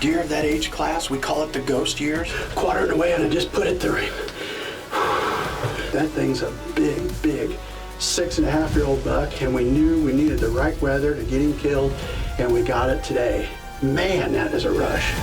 deer of that age class, we call it the ghost years, quartered away and I just put it through him. That thing's a big 6.5-year-old buck, and we knew we needed the right weather to get him killed, and we got it today. Man, that is a rush.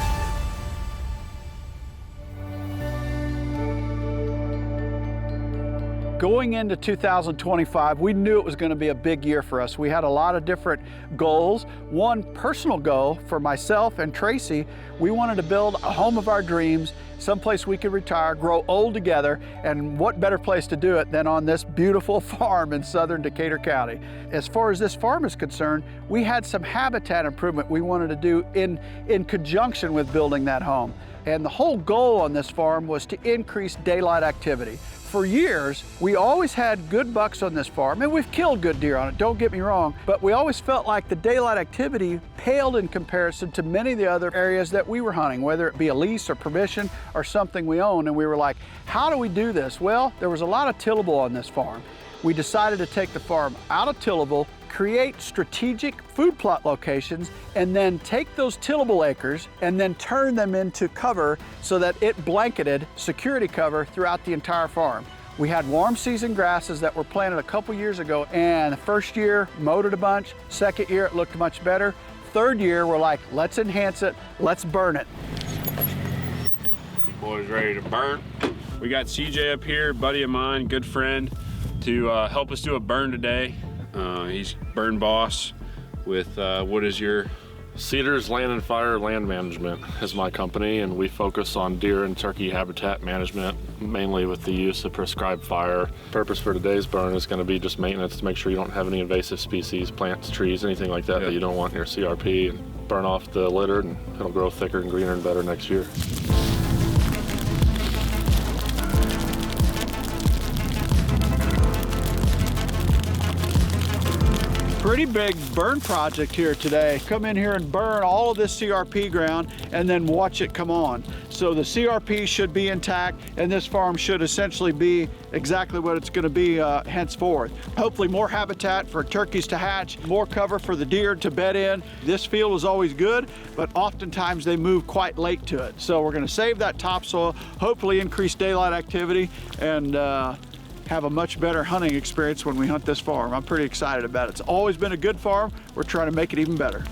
Going into 2025, we knew it was going to be a big year for us. We had a lot of different goals. One personal goal for myself and Tracy, we wanted to build a home of our dreams, someplace we could retire, grow old together, and what better place to do it than on this beautiful farm in southern Decatur County. As far as this farm is concerned, we had some habitat improvement we wanted to do in conjunction with building that home. And the whole goal on this farm was to increase daylight activity. For years, we always had good bucks on this farm, and we've killed good deer on it, don't get me wrong, but we always felt like the daylight activity paled in comparison to many of the other areas that we were hunting, whether it be a lease or permission or something we own, and we were like, how do we do this? Well, there was a lot of tillable on this farm. We decided to take the farm out of tillable, create strategic food plot locations, and then take those tillable acres and then turn them into cover so that it blanketed security cover throughout the entire farm. We had warm season grasses that were planted a couple years ago, and the first year mowed it a bunch, second year it looked much better, third year we're like, let's enhance it, let's burn it. You boys ready to burn? We got CJ up here, buddy of mine, good friend, to help us do a burn today. He's burn boss with, what is your? Cedars Land and Fire Land Management is my company, and we focus on deer and turkey habitat management, mainly with the use of prescribed fire. Purpose for today's burn is going to be just maintenance to make sure you don't have any invasive species, plants, trees, anything like that that you don't want in your CRP, and burn off the litter, and it'll grow thicker and greener and better next year. Pretty big burn project here today. Come in here and burn all of this CRP ground and then watch it come on. So the CRP should be intact, and this farm should essentially be exactly what it's going to be henceforth. Hopefully more habitat for turkeys to hatch, more cover for the deer to bed in. This field is always good, but oftentimes they move quite late to it. So we're going to save that topsoil, hopefully increase daylight activity, and have a much better hunting experience when we hunt this farm. I'm pretty excited about it. It's always been a good farm. We're trying to make it even better.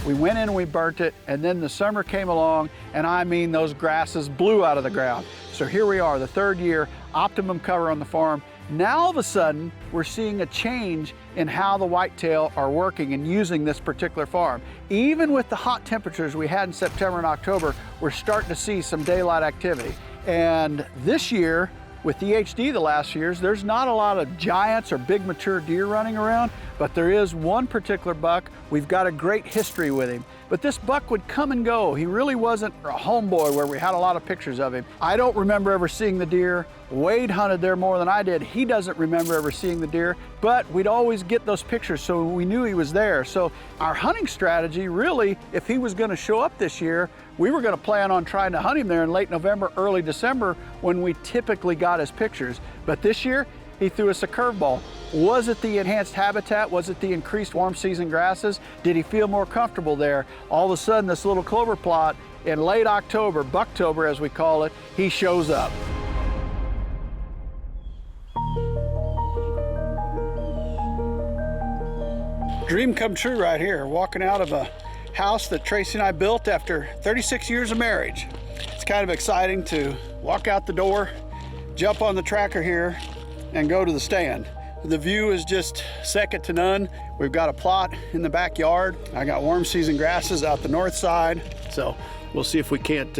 We went in and we burnt it, and then the summer came along, and I mean those grasses blew out of the ground. So here we are, the third year, optimum cover on the farm. Now all of a sudden, we're seeing a change in how the whitetail are working and using this particular farm. Even with the hot temperatures we had in September and October, we're starting to see some daylight activity. And this year, with the HD the last years, there's not a lot of giants or big mature deer running around, but there is one particular buck. We've got a great history with him. But this buck would come and go. He really wasn't a homeboy where we had a lot of pictures of him. I don't remember ever seeing the deer. Wade hunted there more than I did. He doesn't remember ever seeing the deer, but we'd always get those pictures, so we knew he was there. So our hunting strategy, really, if he was gonna show up this year, we were gonna plan on trying to hunt him there in late November, early December, when we typically got his pictures. But this year, he threw us a curveball. Was it the enhanced habitat? Was it the increased warm season grasses? Did he feel more comfortable there? All of a sudden, this little clover plot in late October, Bucktober as we call it, he shows up. Dream come true right here, walking out of a house that Tracy and I built after 36 years of marriage. It's kind of exciting to walk out the door, jump on the tracker here, and go to the stand. The view is just second to none. We've got a plot in the backyard. I got warm season grasses out the north side. So we'll see if we can't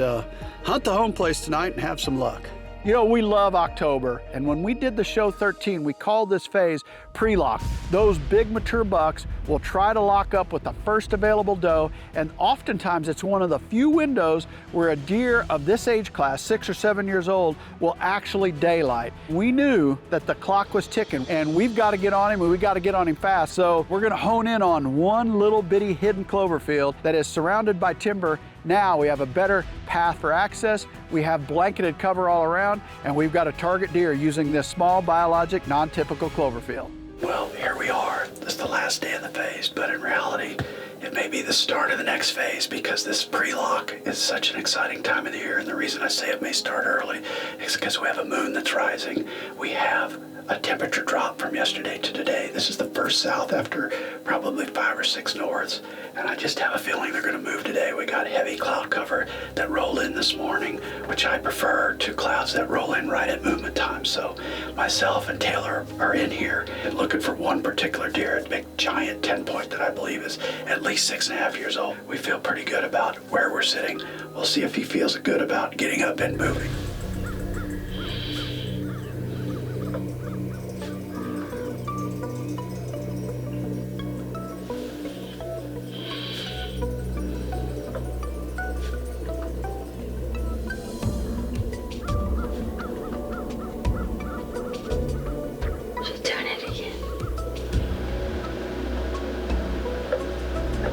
hunt the home place tonight and have some luck. You know, we love October, and when we did the show 13, we called this phase pre-lock. Those big mature bucks will try to lock up with the first available doe, and oftentimes it's one of the few windows where a deer of this age class, 6 or 7 years old, will actually daylight. We knew that the clock was ticking, and we've got to get on him, and we got to get on him fast. So we're gonna hone in on one little bitty hidden clover field that is surrounded by timber. Now we have a better path for access, we have blanketed cover all around, and we've got a target deer using this small biologic non-typical clover field. Well, here we are. This is the last day of the phase, but in reality, it may be the start of the next phase because this pre-lock is such an exciting time of the year. And the reason I say it may start early is because we have a moon that's rising. We have a temperature drop from yesterday to today. This is the first south after probably 5 or 6 norths. And I just have a feeling they're going to move today. We got heavy cloud cover that rolled in this morning, which I prefer to clouds that roll in right at movement time. So myself and Taylor are in here and looking for one particular deer, a big giant 10-point that I believe is at least 6.5 years old. We feel pretty good about where we're sitting. We'll see if he feels good about getting up and moving.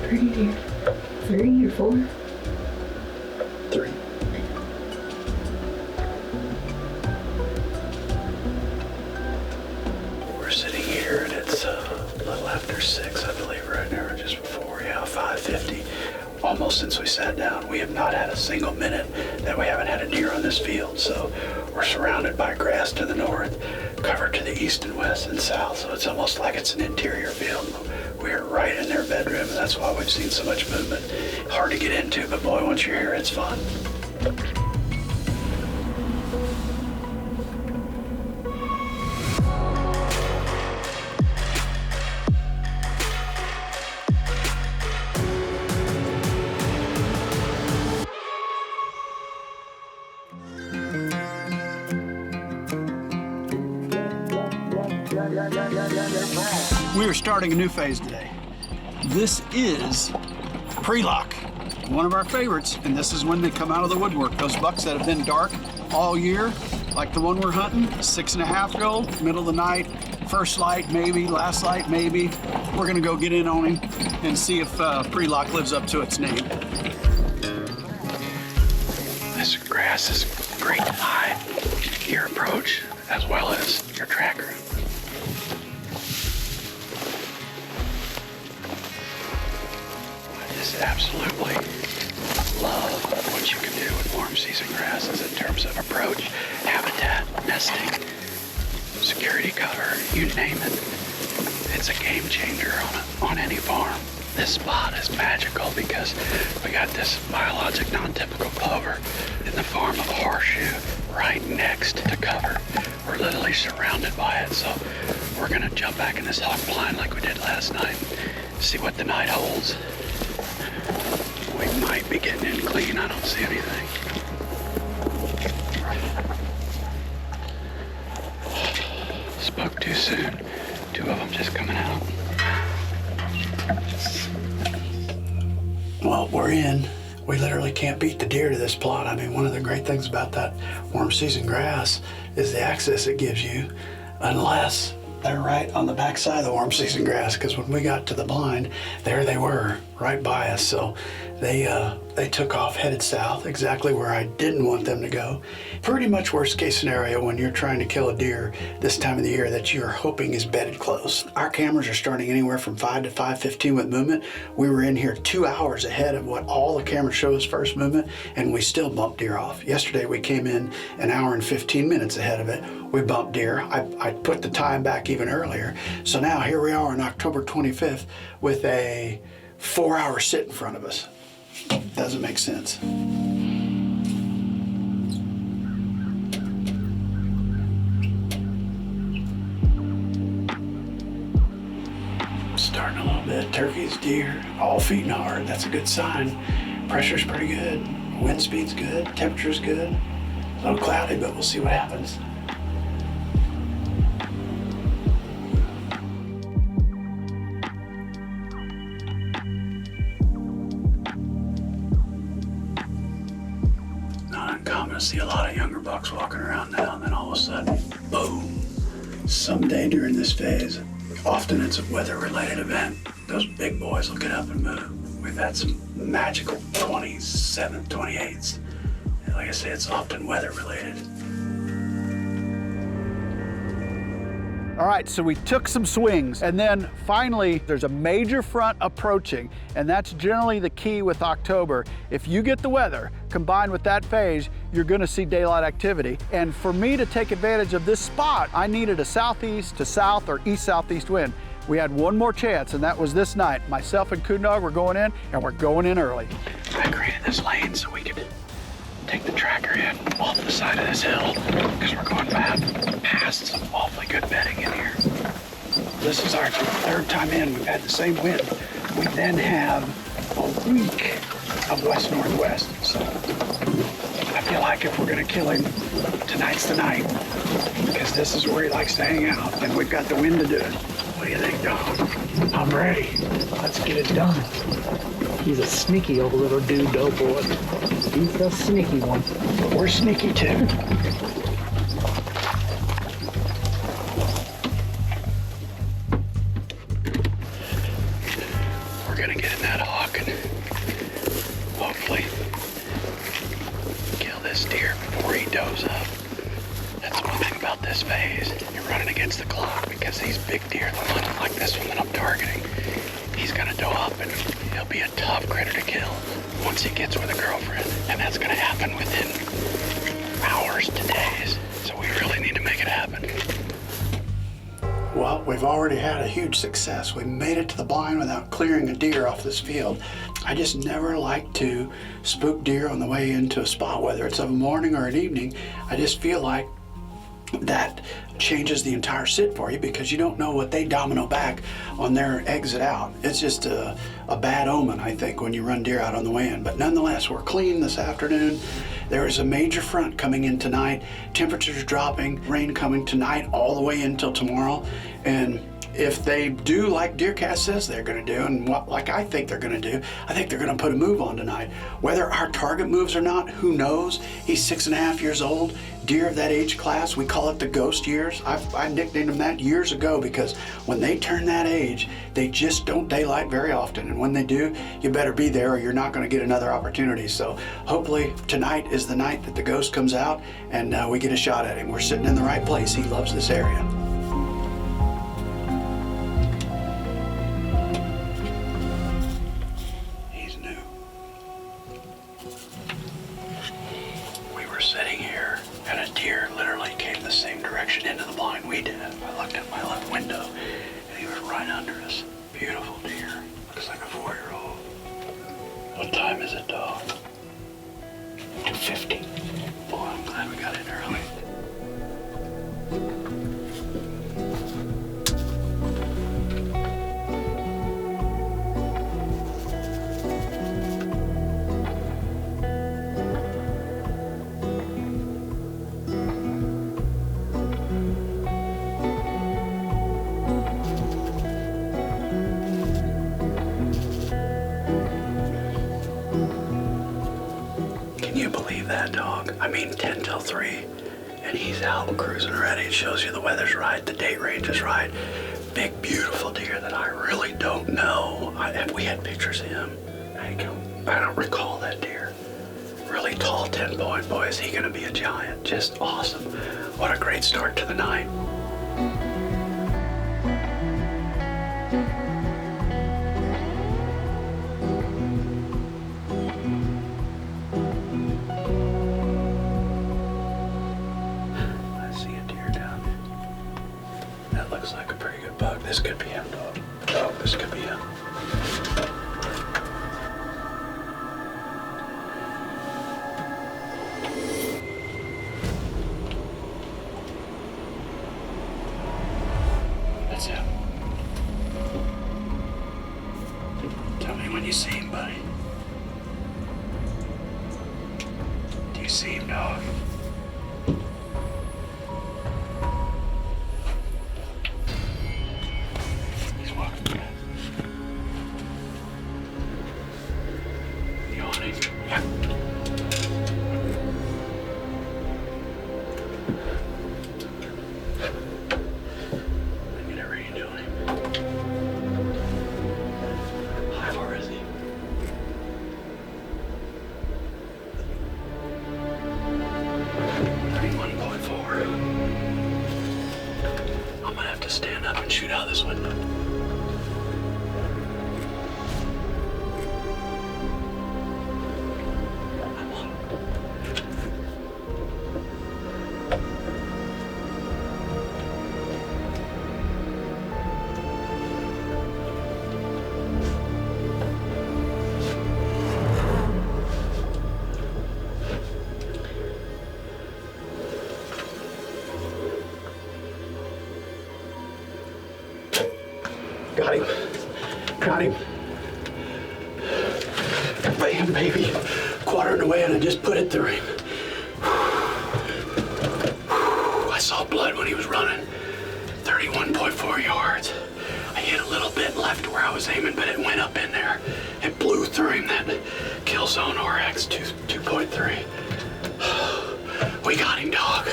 Pretty deer. 3 or 4? 3. We're sitting here and it's a little after 6, I believe, right now, or just before. Yeah, 5:50. Almost since we sat down, we have not had a single minute that we haven't had a deer on this field. So we're surrounded by grass to the north, covered to the east and west and south. So it's almost like it's an interior field. We're right in their bedroom, and that's why we've seen so much movement. Hard to get into, but boy, once you're here, it's fun. We are starting a new phase today. This is pre-lock, one of our favorites, and this is when they come out of the woodwork. Those bucks that have been dark all year, like the one we're hunting, 6.5-year-old, middle of the night, first light maybe, last light maybe. We're gonna go get in on him and see if pre-lock lives up to its name. This grass is great to hide your approach as well as your tracker. Absolutely love what you can do with warm season grasses in terms of approach, habitat, nesting, security cover, you name it. It's a game changer on any farm. This spot is magical because we got this biologic non-typical clover in the form of a horseshoe right next to cover. We're literally surrounded by it, so we're gonna jump back in this hawk blind like we did last night, see what the night holds. We might be getting in clean. I don't see anything. Spoke too soon. 2 of them just coming out. Well, we're in. We literally can't beat the deer to this plot. I mean, one of the great things about that warm season grass is the access it gives you, unless they're right on the back side of the warm season grass, because when we got to the blind, there they were, right by us. So they took off, headed south, exactly where I didn't want them to go. Pretty much worst case scenario when you're trying to kill a deer this time of the year that you're hoping is bedded close. Our cameras are starting anywhere from 5 to 5:15 with movement. We were in here 2 hours ahead of what all the cameras show us first movement, and we still bumped deer off. Yesterday we came in an hour and 15 minutes ahead of it. We bumped deer. I put the time back even earlier. So now here we are on October 25th with a 4-hour sit in front of us. Doesn't make sense. Starting a little bit. Turkeys, deer, all feeding hard. That's a good sign. Pressure's pretty good. Wind speed's good. Temperature's good. A little cloudy, but we'll see what happens. Uncommon to see a lot of younger bucks walking around now, and then all of a sudden, boom. Someday during this phase, often it's a weather-related event. Those big boys will get up and move. We've had some magical 27, 28s. And like I say, it's often weather-related. All right, so we took some swings, and then finally there's a major front approaching, and that's generally the key with October. If you get the weather combined with that phase, you're gonna see daylight activity. And for me to take advantage of this spot, I needed a southeast to south or east-southeast wind. We had one more chance, and that was this night. Myself and Coondog were going in, and we're going in early. I created this lane so we could take the tracker in off the side of this hill, because we're going past some awfully good bedding in here. This is our third time in. We've had the same wind. We then have a week of west-northwest. So I feel like if we're gonna kill him, tonight's the night, because this is where he likes to hang out, and we've got the wind to do it. What do you think, Dog? I'm ready. Let's get it done. He's a sneaky old little dude, though, boy. He's the sneaky one. We're sneaky too. We're gonna get in that hawk and hopefully kill this deer before he does up. That's one thing about this phase. You're running against the clock because these big deer, the one like this one that I'm targeting, he's gonna doe up and he'll be a tough critter to kill once he gets with a girlfriend. And that's gonna happen within hours to days. So we really need to make it happen. Well, we've already had a huge success. We made it to the blind without clearing a deer off this field. I just never like to spook deer on the way into a spot, whether it's a morning or an evening. I just feel like that changes the entire sit for you because you don't know what they domino back on their exit out. It's just a bad omen, I think, when you run deer out on the way in. But nonetheless, we're clean this afternoon. There is a major front coming in tonight. Temperatures dropping, rain coming tonight all the way until tomorrow. And if they do like DeerCast says they're gonna do, and what like I think they're gonna do, I think they're gonna put a move on tonight. Whether our target moves or not, who knows? He's 6.5 years old. Deer of that age class, we call it the ghost years. I nicknamed them that years ago because when they turn that age, they just don't daylight very often. And when they do, you better be there or you're not gonna get another opportunity. So hopefully tonight is the night that the ghost comes out and we get a shot at him. We're sitting in the right place. He loves this area. Sitting here and a deer literally came the same direction into the blind we did. I looked at my left window and he was right under us. Beautiful deer. Looks like a 4-year-old. What time is it, Dog? 2:50. Boy, I'm glad we got in early. That, Dog. I mean, 10 till 3, and he's out cruising already. It shows you the weather's right, the date range is right. Big, beautiful deer that I really don't know. We had pictures of him. I don't recall that deer. Really tall 10-point. Boy, is he gonna be a giant. Just awesome. What a great start to the night. Looks like a pretty good buck. This could be him, Dog. Dog, this could be him. That's him. Tell me when you see him, buddy. Do you see him, Dog? stand up and shoot out this window. Got him. Got him. Bam, baby. Quartering away, and I just put it through him. I saw blood when he was running. 31.4 yards. I hit a little bit left where I was aiming, but it went up in there. It blew through him, that Kill Zone RX 2.3. We got him, dog.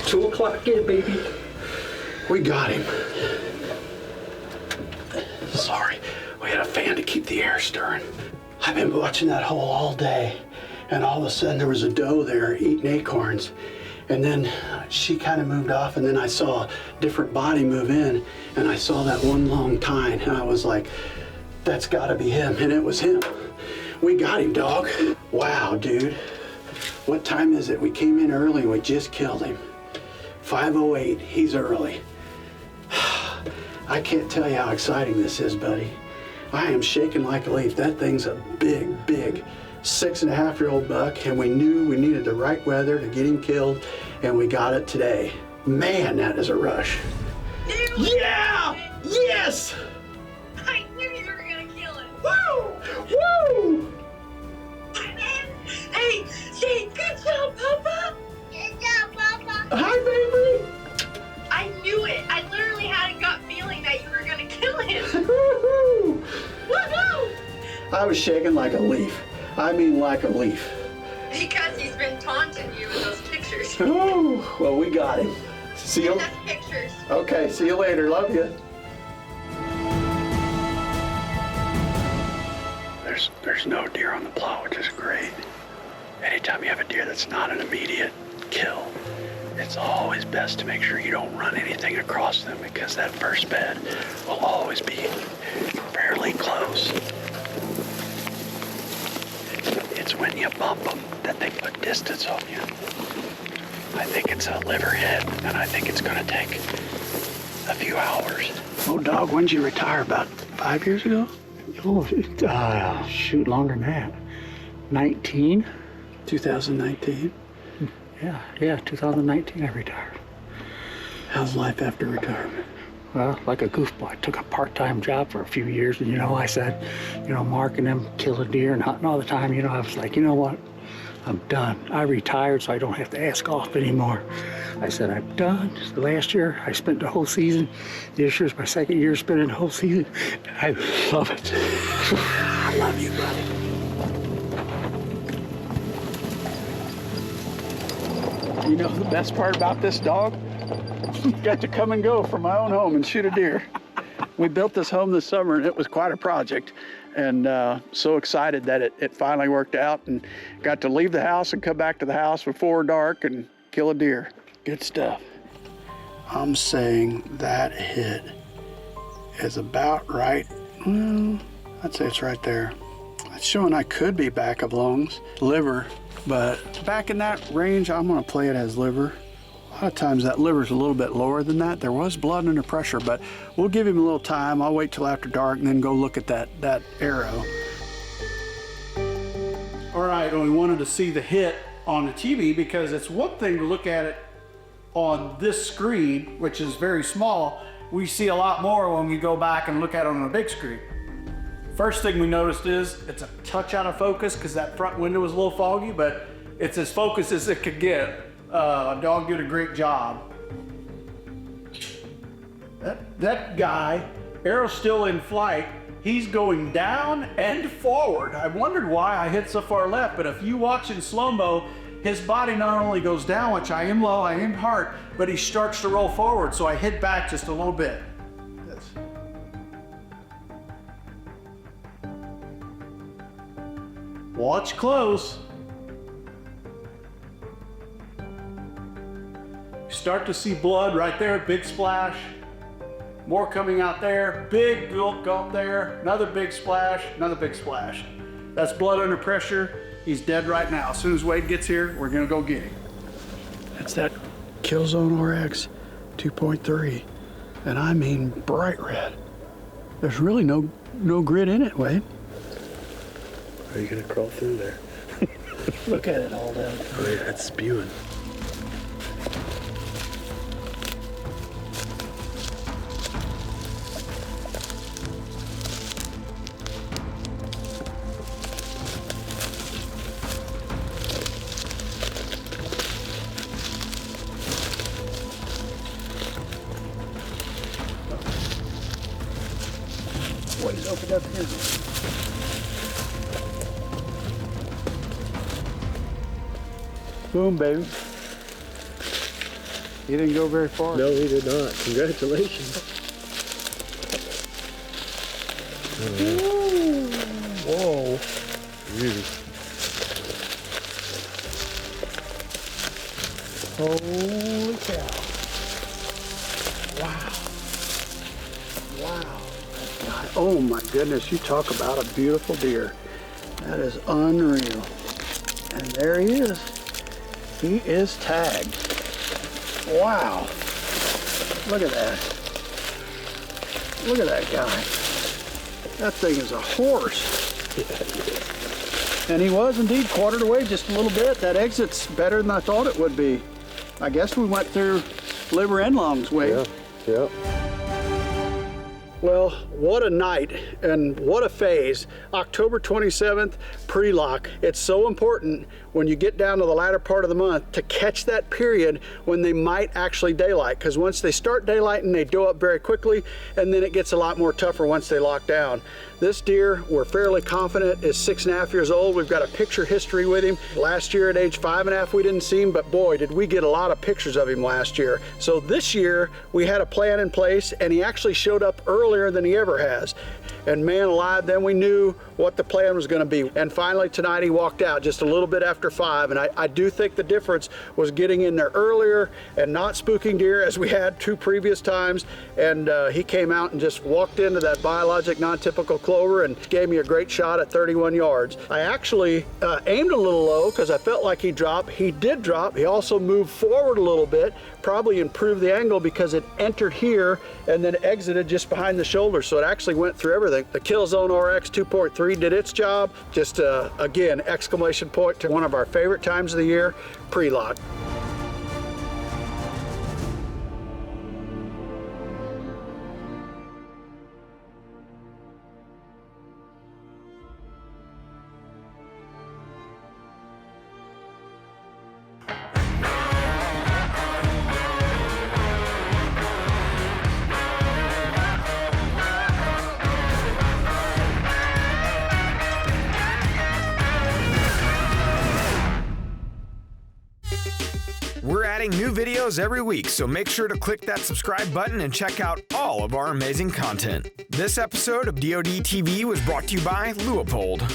2 o'clock in, baby. We got him. Sorry, we had a fan to keep the air stirring. I've been watching that hole all day, and all of a sudden there was a doe there eating acorns, and then she kind of moved off, and then I saw a different body move in, and I saw that one long tine, and I was like, that's gotta be him, and it was him. We got him, dog. Wow, dude. What time is it? We came in early and we just killed him. 5:08, he's early. I can't tell you how exciting this is, buddy. I am shaking like a leaf. That thing's a big, big 6.5-year-old buck, and we knew we needed the right weather to get him killed, and we got it today. Man, that is a rush. Yeah! Yes! I knew you were gonna kill him. Woo! Woo! Hey, say good job, Papa. Good job, Papa. Hi, baby! I knew it. I literally had a gut feeling that you were gonna kill him. Woohoo! Woohoo! I was shaking like a leaf. I mean like a leaf. Because he's been taunting you in those pictures. Oh, well, we got him. See you. That's pictures. Okay, see you later. Love you. There's no deer on the plot, which is great. Anytime you have a deer that's not an immediate kill, it's always best to make sure you don't run anything across them, because that first bed will always be fairly close. It's when you bump them that they put distance on you. I think it's a liver hit, and I think it's gonna take a few hours. Oh, dog, when did you retire? About 5 years ago? Oh, shoot, longer than that. 19? 2019. Yeah, 2019 I retired. How's life after retirement? Well, like a goofball. I took a part-time job for a few years, and I said, marking them, killing deer and hunting all the time. I was like, you know what? I'm done. I retired so I don't have to ask off anymore. I said, I'm done. The last year, I spent the whole season. This year's my second year spending the whole season. I love it. I love you, buddy. You know the best part about this dog? Got to come and go from my own home and shoot a deer. We built this home this summer, and it was quite a project. And so excited that it finally worked out, and got to leave the house and come back to the house before dark and kill a deer. Good stuff. I'm saying that hit is about right. Well, I'd say it's right there. It's showing I could be back of lungs, liver, but back in that range, I'm gonna play it as liver. A lot of times that liver's a little bit lower than that. There was blood under pressure, but we'll give him a little time. I'll wait till after dark and then go look at that arrow. All right, well, we wanted to see the hit on the TV, because it's one thing to look at it on this screen, which is very small. We see a lot more when we go back and look at it on a big screen. First thing we noticed is it's a touch out of focus because that front window was a little foggy, but it's as focused as it could get. Dog did a great job. That guy, arrow's still in flight. He's going down and forward. I wondered why I hit so far left, but if you watch in slow-mo, his body not only goes down, which I am low, I am hard, but he starts to roll forward, so I hit back just a little bit. Watch close. start to see blood right there, big splash. More coming out there, big gulp there, another big splash, another big splash. That's blood under pressure. He's dead right now. As soon as Wade gets here, we're gonna go get him. That's that Killzone RX 2.3, and I mean bright red. There's really no grit in it, Wade. Are you gonna crawl through there? Look at it all down. Oh yeah, it's spewing. What is opened up here? Boom, baby. He didn't go very far. No, he did not. Congratulations. Whoa. Holy cow. Wow. Wow. God, oh my goodness, you talk about a beautiful deer. That is unreal. And there he is. He is tagged. Wow. Look at that. Look at that guy. That thing is a horse. Yeah, he is. And he was indeed quartered away just a little bit. That exit's better than I thought it would be. I guess we went through liver and lungs, Wade. Yeah. Well, what a night and what a phase. October 27th, pre-lock. It's so important when you get down to the latter part of the month to catch that period when they might actually daylight, because once they start daylighting, they doe up very quickly, and then it gets a lot more tougher once they lock down. This deer, we're fairly confident, is 6.5 years old. We've got a picture history with him. Last year at age 5.5, we didn't see him, but boy, did we get a lot of pictures of him last year. So this year, we had a plan in place, and he actually showed up earlier than he ever has. And man alive, then we knew what the plan was gonna be. And finally tonight he walked out just a little bit after 5. And I do think the difference was getting in there earlier and not spooking deer as we had 2 previous times. And he came out and just walked into that biologic non-typical clover and gave me a great shot at 31 yards. I actually aimed a little low because I felt like he'd drop. He did drop. He also moved forward a little bit, probably improved the angle because it entered here and then exited just behind the shoulder. So it actually went through everything. The Killzone RX 2.3 did its job. Just again, exclamation point to one of our favorite times of the year, pre-lock. We're adding new videos every week, so make sure to click that subscribe button and check out all of our amazing content. This episode of DoD TV was brought to you by Leupold.